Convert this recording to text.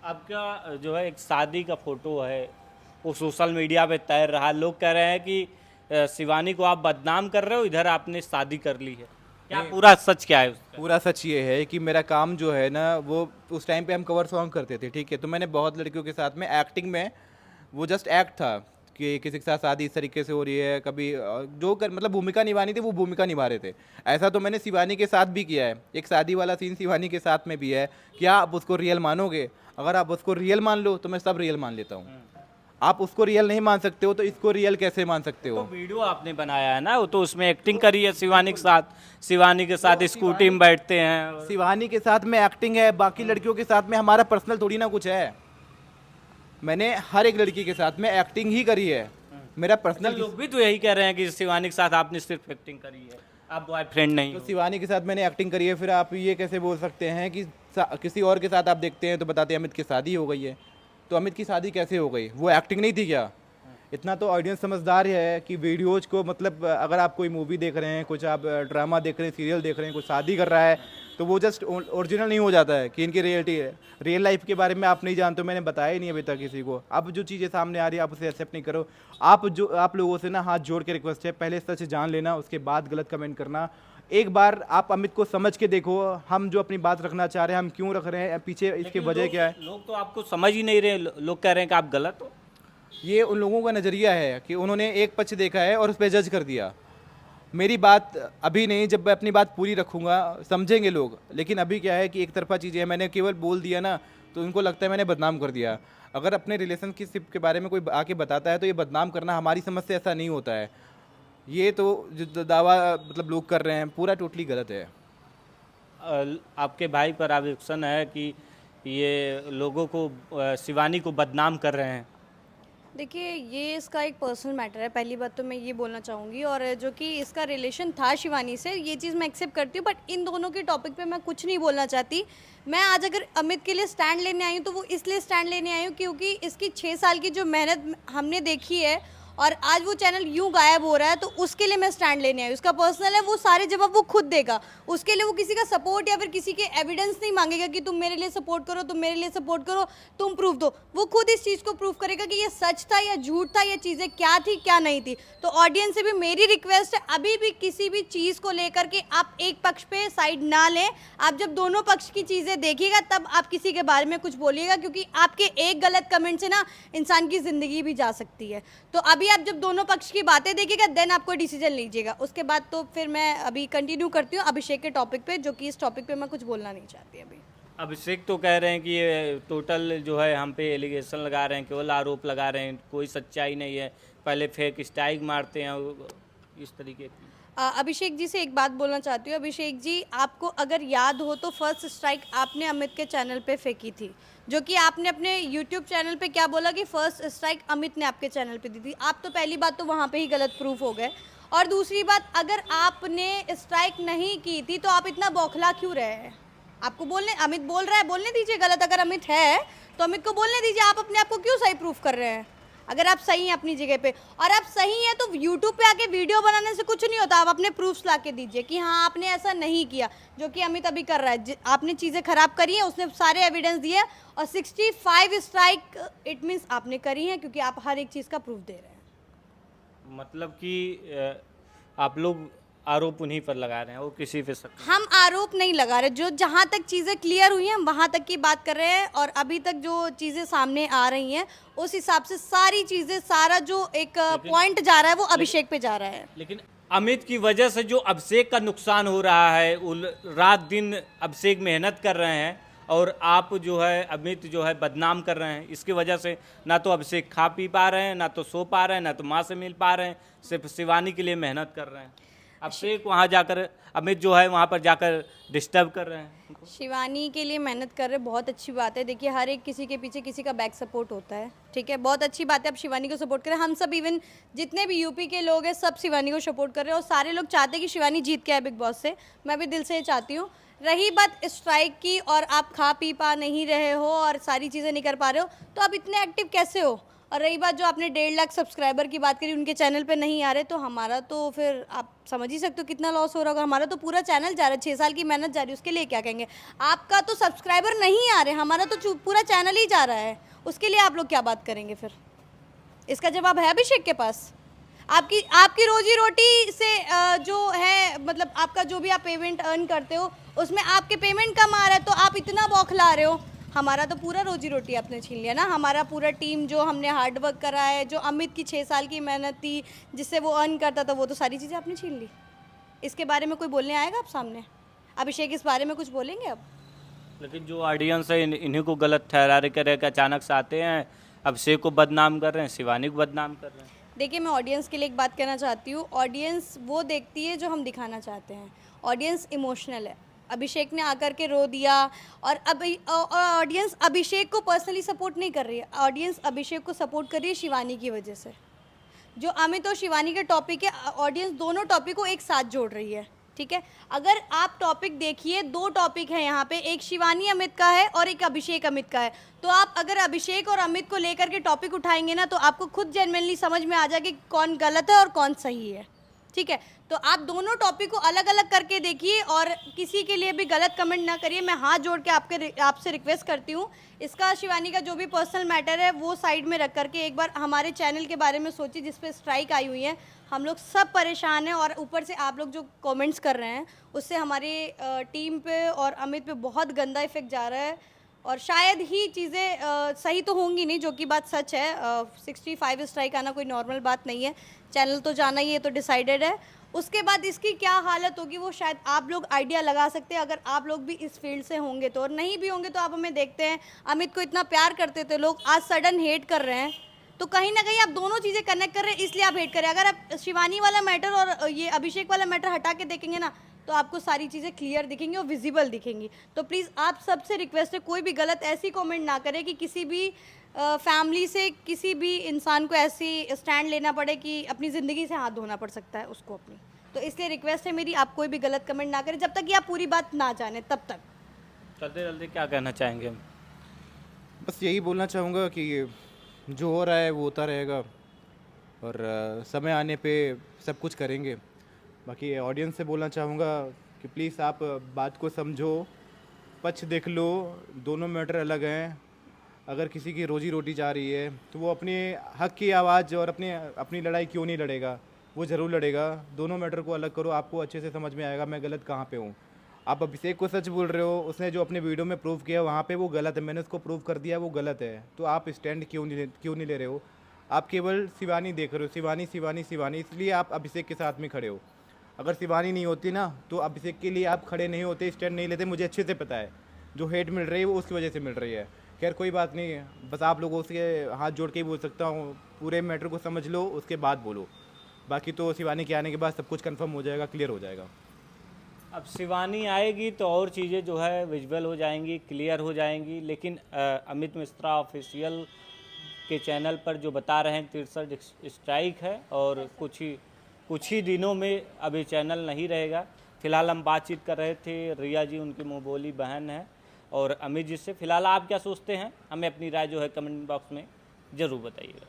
आपका जो है एक शादी का फोटो है, वो सोशल मीडिया पे तैर रहा है। लोग कह रहे हैं कि शिवानी को आप बदनाम कर रहे हो, इधर आपने शादी कर ली है। क्या पूरा सच क्या है उसका? पूरा सच ये है कि मेरा काम जो है ना, वो उस टाइम पे हम कवर सॉन्ग करते थे, ठीक है। तो मैंने बहुत लड़कियों के साथ में एक्टिंग में, वो जस्ट एक्ट था कि किसी के साथ शादी इस तरीके से हो रही है, कभी जो कर मतलब भूमिका निभानी थी वो भूमिका निभा रहे थे। ऐसा तो मैंने शिवानी के साथ भी किया है, एक शादी वाला सीन शिवानी के साथ में भी है। क्या आप उसको रियल मानोगे? अगर आप उसको रियल मान लो तो मैं सब रियल मान लेता हूँ। आप उसको रियल नहीं मान सकते हो तो इसको रियल कैसे मान सकते तो हो? वीडियो आपने बनाया है ना, वो तो उसमें एक्टिंग करी है शिवानी के साथ। शिवानी के साथ स्कूटी में बैठते हैं। शिवानी के साथ में एक्टिंग है, बाकी लड़कियों के साथ में हमारा पर्सनल थोड़ी ना कुछ है। मैंने हर एक लड़की के साथ में एक्टिंग ही करी है। मेरा पर्सनल लोग भी तो यही कह रहे हैं कि शिवानी के साथ आपने सिर्फ एक्टिंग करी है, आप बॉयफ्रेंड नहीं तो हो। शिवानी के साथ मैंने एक्टिंग करी है, फिर आप ये कैसे बोल सकते हैं कि किसी और के साथ आप देखते हैं तो बताते हैं अमित की शादी हो गई है। तो अमित की शादी कैसे हो गई? वो एक्टिंग नहीं थी क्या? इतना तो ऑडियंस समझदार है कि वीडियोज को, मतलब अगर आप कोई मूवी देख रहे हैं, कुछ आप ड्रामा देख रहे हैं, सीरियल देख रहे हैं, कुछ शादी कर रहा है, तो वो जस्ट ओरिजिनल नहीं हो जाता है कि इनकी रियलिटी है। रियल लाइफ के बारे में आप नहीं जानते हो, मैंने बताया ही नहीं अभी तक किसी को। अब जो चीज़ें सामने आ रही है आप उसे एक्सेप्ट नहीं करो। आप लोगों से ना हाथ जोड़ के रिक्वेस्ट है, पहले सच जान लेना, उसके बाद गलत कमेंट करना। एक बार आप अमित को समझ के देखो, हम जो अपनी बात रखना चाह रहे हैं, हम क्यों रख रहे हैं, पीछे इसकी वजह क्या है। लोग तो आपको समझ ही नहीं रहे, लोग कह रहे हैं कि आप गलत हो। ये उन लोगों का नज़रिया है कि उन्होंने एक पक्ष देखा है और उस पर जज कर दिया। मेरी बात अभी नहीं, जब मैं अपनी बात पूरी रखूंगा समझेंगे लोग। लेकिन अभी क्या है कि एक तरफा चीज़ें हैं, मैंने केवल बोल दिया ना तो उनको लगता है मैंने बदनाम कर दिया। अगर अपने रिलेशनशिप के बारे में कोई आके बताता है तो ये बदनाम करना, हमारी समझ से ऐसा नहीं होता है। ये तो जो दावा मतलब लोग कर रहे हैं पूरा टोटली गलत है। आपके भाई पर आरोप है कि ये लोगों को शिवानी को बदनाम कर रहे हैं। देखिए, ये इसका एक पर्सनल मैटर है, पहली बात तो मैं ये बोलना चाहूँगी। और जो कि इसका रिलेशन था शिवानी से, ये चीज़ मैं एक्सेप्ट करती हूँ, बट इन दोनों के टॉपिक पे मैं कुछ नहीं बोलना चाहती। मैं आज अगर अमित के लिए स्टैंड लेने आई हूँ तो वो इसलिए स्टैंड लेने आई हूँ क्योंकि इसकी 6 साल की जो मेहनत हमने देखी है और आज वो चैनल यूं गायब हो रहा है, तो उसके लिए मैं स्टैंड लेने आई हूँ। उसका पर्सनल है, वो सारे जवाब वो खुद देगा। उसके लिए वो किसी का सपोर्ट या फिर किसी के एविडेंस नहीं मांगेगा कि तुम मेरे लिए सपोर्ट करो, तुम मेरे लिए सपोर्ट करो, तुम प्रूफ दो। वो खुद इस चीज़ को प्रूफ करेगा कि ये सच था या झूठ था, ये चीज़ें क्या थी क्या नहीं थी। तो ऑडियंस से भी मेरी रिक्वेस्ट है, अभी भी किसी भी चीज़ को लेकर के आप एक पक्ष पे साइड ना लें। आप जब दोनों पक्ष की चीज़ें देखिएगा तब आप किसी के बारे में कुछ बोलिएगा, क्योंकि आपके एक गलत कमेंट से ना इंसान की ज़िंदगी भी जा सकती है। तो अभी आप जब दोनों पक्ष की बातें देखिएगा देन आपको डिसीजन लीजिएगा। उसके बाद तो फिर मैं अभी कंटिन्यू करती हूँ अभिषेक के टॉपिक पे, जो कि इस टॉपिक पे मैं कुछ बोलना नहीं चाहती अभी। अभिषेक तो कह रहे हैं कि ये टोटल जो है हम पे एलिगेशन लगा रहे हैं, केवल आरोप लगा रहे हैं, कोई सच्चाई नहीं है, पहले फेक स्ट्राइक मारते हैं, इस तरीके की। अभिषेक जी से एक बात बोलना चाहती हूँ। अभिषेक जी, आपको अगर याद हो तो फर्स्ट स्ट्राइक आपने अमित के चैनल पे फेंकी थी, जो कि आपने अपने यूट्यूब चैनल पे क्या बोला कि फर्स्ट स्ट्राइक अमित ने आपके चैनल पे दी थी। आप तो पहली बात तो वहाँ पे ही गलत प्रूफ हो गए, और दूसरी बात, अगर आपने स्ट्राइक नहीं की थी तो आप इतना बौखला क्यों रहे हैं? आपको बोलने, अमित बोल रहा है, बोलने दीजिए। गलत अगर अमित है तो अमित को बोलने दीजिए। आप अपने आप को क्यों सही प्रूफ कर रहे हैं? अगर आप सही हैं अपनी जगह पे और आप सही हैं तो यूट्यूब पे आके वीडियो बनाने से कुछ नहीं होता। आप अपने प्रूफ्स ला के दीजिए कि हाँ आपने ऐसा नहीं किया, जो कि अमित अभी कर रहा है। आपने चीज़ें खराब करी हैं, उसने सारे एविडेंस दिए, और 65 स्ट्राइक इट मीन्स आपने करी हैं, क्योंकि आप हर एक चीज़ का प्रूफ दे रहे हैं। मतलब कि आप लोग आरोप उन्हीं पर लगा रहे हैं, वो किसी पे शक नहीं। हम आरोप नहीं लगा रहे, जो जहाँ तक चीज़ें क्लियर हुई हैं हम वहाँ तक की बात कर रहे हैं। और अभी तक जो चीज़ें सामने आ रही हैं उस हिसाब से सारी चीज़ें, सारा जो एक पॉइंट जा रहा है वो अभिषेक पे जा रहा है। लेकिन अमित की वजह से जो अभिषेक का नुकसान हो रहा है, रात दिन अभिषेक मेहनत कर रहे हैं और आप जो है अमित जो है बदनाम कर रहे हैं। इसकी वजह से ना तो अभिषेक खा पी पा रहे हैं, ना तो सो पा रहे हैं, ना तो माँ से मिल पा रहे हैं, सिर्फ शिवानी के लिए मेहनत कर रहे हैं। अभिषेक वहाँ जाकर, अमित जो है वहाँ पर जाकर डिस्टर्ब कर रहे हैं। शिवानी के लिए मेहनत कर रहे, बहुत अच्छी बात है। देखिए, हर एक किसी के पीछे किसी का बैक सपोर्ट होता है, ठीक है, बहुत अच्छी बात है। आप शिवानी को सपोर्ट करें, हम सब, इवन जितने भी यूपी के लोग हैं सब शिवानी को सपोर्ट कर रहे हैं, और सारे लोग चाहते हैं कि शिवानी जीत के आए बिग बॉस से। मैं भी दिल से ये चाहती हूँ। रही बात स्ट्राइक की, और आप खा पी पा नहीं रहे हो और सारी चीज़ें नहीं कर पा रहे हो, तो आप इतने एक्टिव कैसे हो? और रही बात जो आपने 1.5 लाख सब्सक्राइबर की बात करी, उनके चैनल पे नहीं आ रहे, तो हमारा तो फिर आप समझ ही सकते हो कितना लॉस हो रहा होगा। हमारा तो पूरा चैनल जा रहा है, 6 साल की मेहनत जा रही है, उसके लिए क्या कहेंगे। आपका तो सब्सक्राइबर नहीं आ रहे, हमारा तो पूरा चैनल ही जा रहा है, उसके लिए आप लोग क्या बात करेंगे फिर? इसका जवाब है अभिषेक के पास? आपकी रोजी रोटी से जो है, मतलब आपका जो भी आप पेमेंट अर्न करते हो उसमें आपके पेमेंट कम आ रहा है, तो आप इतना बौखला रहे हो। हमारा तो पूरा रोजी रोटी आपने छीन लिया ना। हमारा पूरा टीम जो हमने हार्ड वर्क करा है, जो अमित की 6 साल की मेहनत थी जिससे वो अर्न करता था, वो तो सारी चीज़ें आपने छीन ली। इसके बारे में कोई बोलने आएगा आप सामने? अभिषेक इस बारे में कुछ बोलेंगे अब? लेकिन जो ऑडियंस है इन्हीं को गलत ठहरा रहे कि अचानक से आते हैं, अभिषेक को बदनाम कर रहे हैं, शिवानी को बदनाम कर रहे हैं। देखिए, मैं ऑडियंस के लिए एक बात कहना चाहती हूँ। ऑडियंस वो देखती है जो हम दिखाना चाहते हैं। ऑडियंस इमोशनल है। अभिषेक ने आकर के रो दिया, और ऑडियंस अभिषेक को पर्सनली सपोर्ट नहीं कर रही है। ऑडियंस अभिषेक को सपोर्ट कर रही है शिवानी की वजह से। जो अमित और शिवानी के टॉपिक है, ऑडियंस दोनों टॉपिक को एक साथ जोड़ रही है, ठीक है। अगर आप टॉपिक देखिए, 2 टॉपिक हैं यहाँ पे, एक शिवानी अमित का है और एक अभिषेक अमित का है। तो आप अगर अभिषेक और अमित को लेकर के टॉपिक उठाएंगे ना, तो आपको खुद जेन्युइनली समझ में आ जाएगा कि कौन गलत है और कौन सही है, ठीक है। तो आप दोनों टॉपिक को अलग अलग करके देखिए, और किसी के लिए भी गलत कमेंट ना करिए। मैं हाथ जोड़ के आपसे रिक्वेस्ट करती हूँ, इसका शिवानी का जो भी पर्सनल मैटर है वो साइड में रख करके एक बार हमारे चैनल के बारे में सोचिए, जिस पे स्ट्राइक आई हुई है। हम लोग सब परेशान हैं, और ऊपर से आप लोग जो कमेंट्स कर रहे हैं उससे हमारी टीम पे और अमित पे बहुत गंदा इफेक्ट जा रहा है। और शायद ही चीज़ें सही तो होंगी नहीं, जो कि बात सच है। 65 स्ट्राइक आना कोई नॉर्मल बात नहीं है। चैनल तो जाना ही है, तो डिसाइडेड है। उसके बाद इसकी क्या हालत होगी वो शायद आप लोग आइडिया लगा सकते हैं, अगर आप लोग भी इस फील्ड से होंगे तो। और नहीं भी होंगे तो आप हमें देखते हैं, अमित को इतना प्यार करते थे लोग, आज सडन हेट कर रहे हैं। तो कहीं ना कहीं आप दोनों चीज़ें कनेक्ट कर रहे हैं, इसलिए आप हेट करें। अगर आप शिवानी वाला मैटर और ये अभिषेक वाला मैटर हटा के देखेंगे ना, तो आपको सारी चीज़ें क्लियर दिखेंगी और विजिबल दिखेंगी। तो प्लीज़ आप सबसे रिक्वेस्ट है, कोई भी गलत ऐसी कमेंट ना करे कि किसी भी फैमिली से किसी भी इंसान को ऐसी स्टैंड लेना पड़े कि अपनी ज़िंदगी से हाथ धोना पड़ सकता है उसको अपनी। तो इसलिए रिक्वेस्ट है मेरी, आप कोई भी गलत कमेंट ना करें, जब तक कि आप पूरी बात ना जाने तब तक। जल्दी जल्दी क्या कहना चाहेंगे हम? बस यही बोलना चाहूँगा कि जो हो रहा है वो होता रहेगा, और समय आने पे सब कुछ करेंगे। बाकी ऑडियंस से बोलना चाहूँगा कि प्लीज़ आप बात को समझो, पक्ष देख लो, दोनों मैटर अलग हैं। अगर किसी की रोजी रोटी जा रही है तो वो अपने हक की आवाज़ और अपनी लड़ाई क्यों नहीं लड़ेगा, वो ज़रूर लड़ेगा। दोनों मैटर को अलग करो, आपको अच्छे से समझ में आएगा मैं गलत कहाँ पे हूँ। आप अभिषेक को सच बोल रहे हो, उसने जो अपने वीडियो में प्रूव किया वहाँ पे वो गलत है, मैंने उसको प्रूव कर दिया वो गलत है। तो आप स्टैंड क्यों नहीं ले रहे हो? आप केवल शिवानी देख रहे हो, शिवानी शिवानी शिवानी, इसलिए आप अभिषेक के साथ में खड़े हो। अगर शिवानी नहीं होती ना तो अभिषेक के लिए आप खड़े नहीं होते, स्टैंड नहीं लेते। मुझे अच्छे से पता है जो हेट मिल रही है वो उसकी वजह से मिल रही है। खैर कोई बात नहीं है, बस आप लोगों से हाथ जोड़ के ही बोल सकता हूँ, पूरे मैटर को समझ लो उसके बाद बोलो। बाकी तो शिवानी के आने के बाद सब कुछ कंफर्म हो जाएगा, क्लियर हो जाएगा। अब शिवानी आएगी तो और चीज़ें जो है विजुअल हो जाएंगी, क्लियर हो जाएंगी। लेकिन अमित मिश्रा ऑफिशियल के चैनल पर जो बता रहे हैं 63 स्ट्राइक है, और कुछ ही दिनों में अभी चैनल नहीं रहेगा। फिलहाल हम बातचीत कर रहे थे, रिया जी उनकी मुँह बोली बहन है, और अमित जी से। फिलहाल आप क्या सोचते हैं, हमें अपनी राय जो है कमेंट बॉक्स में ज़रूर बताइएगा।